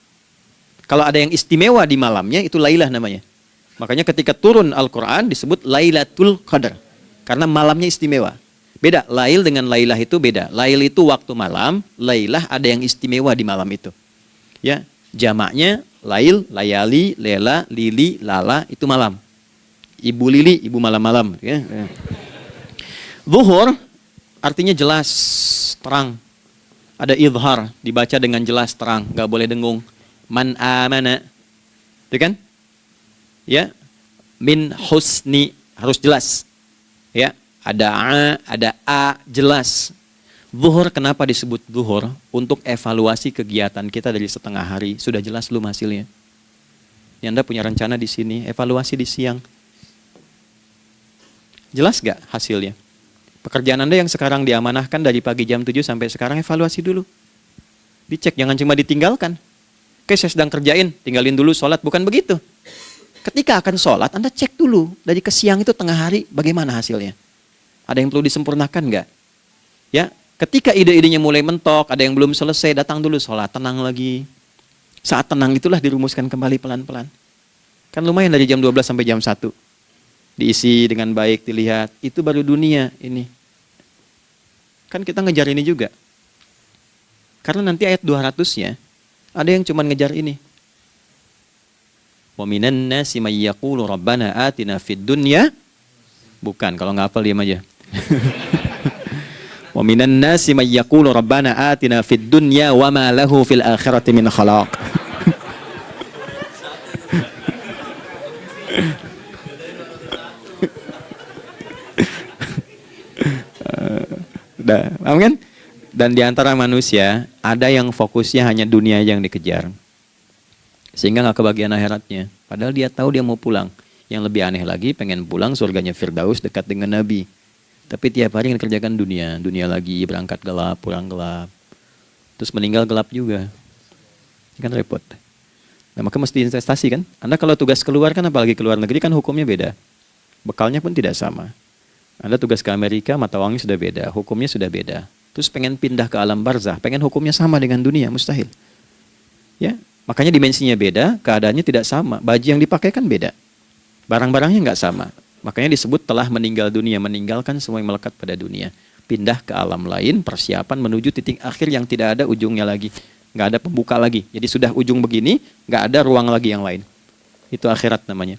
Speaker 1: Kalau ada yang istimewa di malamnya, itu lailah namanya. Makanya ketika turun Al-Quran disebut Lailatul Qadar. Karena malamnya istimewa. Beda, lail dengan lailah itu beda. Lail itu waktu malam, lailah ada yang istimewa di malam itu. Ya, jamaknya lail, layali, lela, lili, lala, itu malam. Ibu lili, ibu malam-malam. Ya. Zuhur artinya jelas, terang. Ada idhar, dibaca dengan jelas, terang, nggak boleh dengung. Man amana, itu kan? Ya, min husni, harus jelas. Ya, ada a, jelas. Zuhur kenapa disebut zuhur? Untuk evaluasi kegiatan kita dari setengah hari, sudah jelas belum hasilnya? Ini Anda punya rencana di sini, evaluasi di siang. Jelas gak hasilnya? Pekerjaan Anda yang sekarang diamanahkan dari pagi jam 7 sampai sekarang, evaluasi dulu. Dicek, jangan cuma ditinggalkan. Oke, saya sedang kerjain, tinggalin dulu sholat. Bukan begitu. Ketika akan sholat, Anda cek dulu. Dari ke siang itu tengah hari, bagaimana hasilnya? Ada yang perlu disempurnakan nggak? Ya, ketika ide-idenya mulai mentok, ada yang belum selesai, datang dulu sholat, tenang lagi. Saat tenang itulah dirumuskan kembali pelan-pelan. Kan lumayan dari jam 12 sampai jam 1. Diisi dengan baik, dilihat. Itu baru dunia ini. Kan kita ngejar ini juga. Karena nanti ayat 200-nya, ada yang cuma ngejar ini. Wa minan nasi may yaqulu rabbana atina fid dunya. Bukan, kalau nggak hafal diam aja. Wa minan nasi may yaqulu rabbana atina fid dunya wa ma lahu fil akhirati min khalaq. Paham kan? Dan di antara manusia ada yang fokusnya hanya dunia yang dikejar. Sehingga nggak kebagian akhiratnya. Padahal dia tahu dia mau pulang. Yang lebih aneh lagi, pengen pulang surganya Firdaus dekat dengan Nabi. Tapi tiap hari kerjakan dunia. Dunia lagi, berangkat gelap, pulang gelap. Terus meninggal gelap juga. Ini kan repot. Nah, maka mesti investasi kan. Anda kalau tugas keluar kan, apalagi keluar negeri kan hukumnya beda. Bekalnya pun tidak sama. Anda tugas ke Amerika, mata uangnya sudah beda. Hukumnya sudah beda. Terus pengen pindah ke alam barzah, pengen hukumnya sama dengan dunia, mustahil. Ya, makanya dimensinya beda, keadaannya tidak sama. Baju yang dipakai kan beda. Barang-barangnya nggak sama. Makanya disebut telah meninggal dunia, meninggalkan semua yang melekat pada dunia. Pindah ke alam lain, persiapan menuju titik akhir yang tidak ada ujungnya lagi. Nggak ada pembuka lagi. Jadi sudah ujung begini, nggak ada ruang lagi yang lain. Itu akhirat namanya.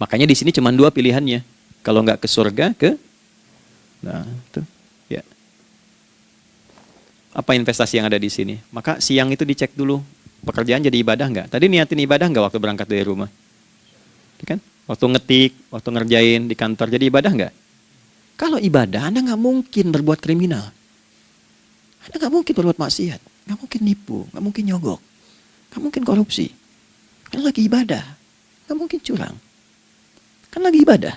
Speaker 1: Makanya di sini cuma 2 pilihannya. Kalau nggak ke surga, nah itu. Ya. Apa investasi yang ada di sini? Maka siang itu dicek dulu. Pekerjaan jadi ibadah nggak? Tadi niatin ibadah nggak waktu berangkat dari rumah? Kan? Waktu ngetik, waktu ngerjain di kantor, jadi ibadah nggak? Kalau ibadah, Anda nggak mungkin berbuat kriminal. Anda nggak mungkin berbuat maksiat. Nggak mungkin nipu, nggak mungkin nyogok. Nggak mungkin korupsi. Kan lagi ibadah. Nggak mungkin curang. Kan lagi ibadah.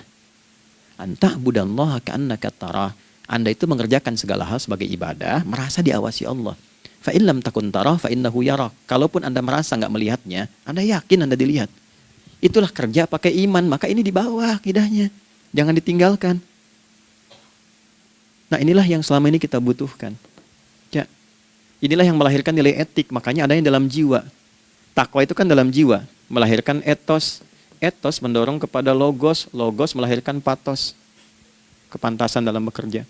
Speaker 1: Anta budallaha ka'annaka tarah. Anda itu mengerjakan segala hal sebagai ibadah, merasa diawasi Allah. Fa in lam takun tarah fa innahu yarak. Kalaupun Anda merasa nggak melihatnya, Anda yakin Anda dilihat. Itulah kerja pakai iman, maka ini di bawah akidahnya. Jangan ditinggalkan. Nah, inilah yang selama ini kita butuhkan. Ya. Inilah yang melahirkan nilai etik, makanya adanya dalam jiwa. Takwa itu kan dalam jiwa, melahirkan etos. Etos mendorong kepada logos, logos melahirkan patos. Kepantasan dalam bekerja.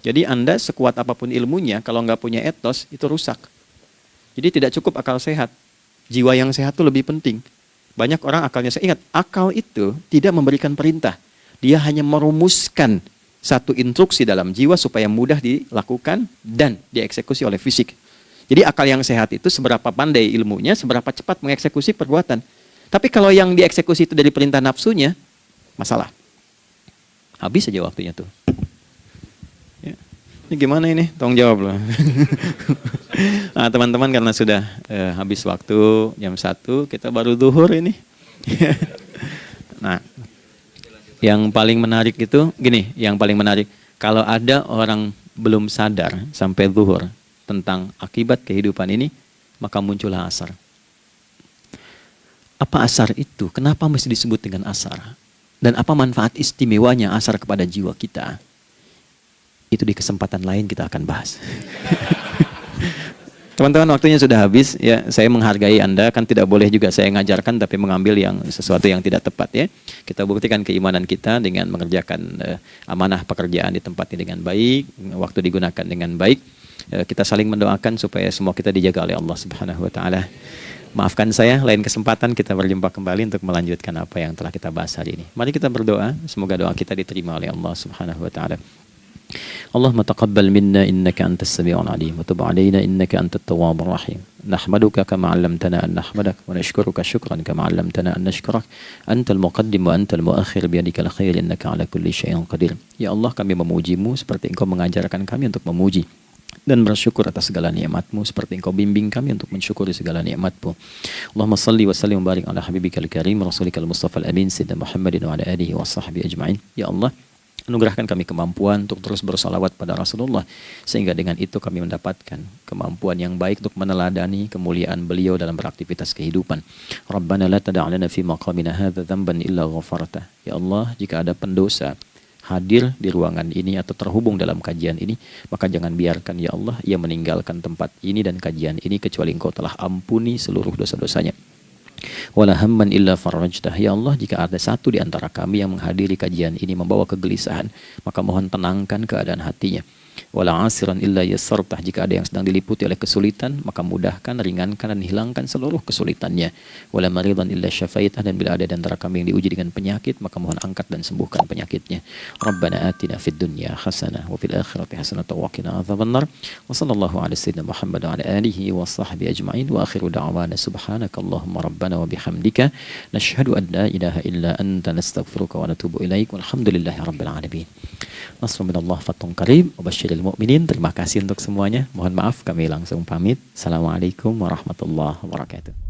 Speaker 1: Jadi Anda sekuat apapun ilmunya, kalau nggak punya etos, itu rusak. Jadi tidak cukup akal sehat. Jiwa yang sehat itu lebih penting. Banyak orang akalnya, saya ingat, akal itu tidak memberikan perintah. Dia hanya merumuskan satu instruksi dalam jiwa supaya mudah dilakukan dan dieksekusi oleh fisik. Jadi akal yang sehat itu seberapa pandai ilmunya, seberapa cepat mengeksekusi perbuatan. Tapi kalau yang dieksekusi itu dari perintah nafsunya, masalah. Habis saja waktunya tuh. Ya. Ini gimana ini? Tolong jawab loh. Nah, teman-teman, karena sudah habis waktu jam 1, kita baru zuhur ini. Nah, yang paling menarik itu gini, yang paling menarik kalau ada orang belum sadar sampai zuhur tentang akibat kehidupan ini, maka muncullah asar. Apa asar itu? Kenapa mesti disebut dengan asar? Dan apa manfaat istimewanya asar kepada jiwa kita? Itu di kesempatan lain kita akan bahas. Teman-teman, waktunya sudah habis ya. Saya menghargai Anda, kan tidak boleh juga saya ngajarkan tapi mengambil yang sesuatu yang tidak tepat ya. Kita buktikan keimanan kita dengan mengerjakan amanah pekerjaan di tempat ini dengan baik, waktu digunakan dengan baik. Kita saling mendoakan supaya semua kita dijaga oleh Allah Subhanahu wa taala. Maafkan saya, lain kesempatan kita berjumpa kembali untuk melanjutkan apa yang telah kita bahas hari ini. Mari kita berdoa, semoga doa kita diterima oleh Allah Subhanahu wa taala. Allahumma taqabbal minna innaka antas sami'ul alim wa tub 'alaina innaka antat tawwabur rahim. Nahmaduka kama 'allamtana an nahmadak wa nashkuruka syukran kama 'allamtana an nashkurak. Antal muqaddim wa antal muakhir biyadikal khair innaka 'ala kulli syai'in qadir. Ya Allah, kami memuji-Mu seperti Engkau mengajarkan kami untuk memuji dan bersyukur atas segala nikmat-Mu seperti Engkau bimbing kami untuk mensyukuri segala nikmat-Mu. Allahumma salli wa sallim wa barik ala habibikal karim rasulikal mustafa al-amin sayyidina Muhammadin wa ala alihi wa sahbihi ajma'in. Ya Allah, anugerahkan kami kemampuan untuk terus bersalawat pada Rasulullah, sehingga dengan itu kami mendapatkan kemampuan yang baik untuk meneladani kemuliaan beliau dalam beraktivitas kehidupan. Rabbana la tada' lana fi maqamina hadza dhanban illa ghafartah. Ya Allah, jika ada pendosa hadir di ruangan ini atau terhubung dalam kajian ini, maka jangan biarkan ya Allah ia meninggalkan tempat ini dan kajian ini kecuali Engkau telah ampuni seluruh dosa-dosanya. Wala hamman illa farajtah. Ya Allah, jika ada satu di antara kami yang menghadiri kajian ini membawa kegelisahan, maka mohon tenangkan keadaan hatinya. Wala asiran illa yassartah. Jika ada yang sedang diliputi oleh kesulitan, maka mudahkan, ringankan dan hilangkan seluruh kesulitannya. Wala maridan illa syafaitah. Dan bila ada di antara kami yang diuji dengan penyakit, maka mohon angkat dan sembuhkan penyakitnya. Rabbana atina fid dunya hasanah wa fil akhirati hasanah wa qina adzabannar. Wa sallallahu ala sayyidina Muhammad wa ala alihi wa sahbihi ajma'in. Wa akhiru da'wana subhanakallahumma rabbana wa bihamdika nashhadu an la ilaha illa anta nastaghfiruka wa natubu ilaik. Walhamdulillahi rabbil alamin. Nasrun minallah fathun qarib wa basyiril mu'minin. Terima kasih untuk semuanya. Mohon maaf kami langsung pamit. Assalamualaikum warahmatullahi wabarakatuh.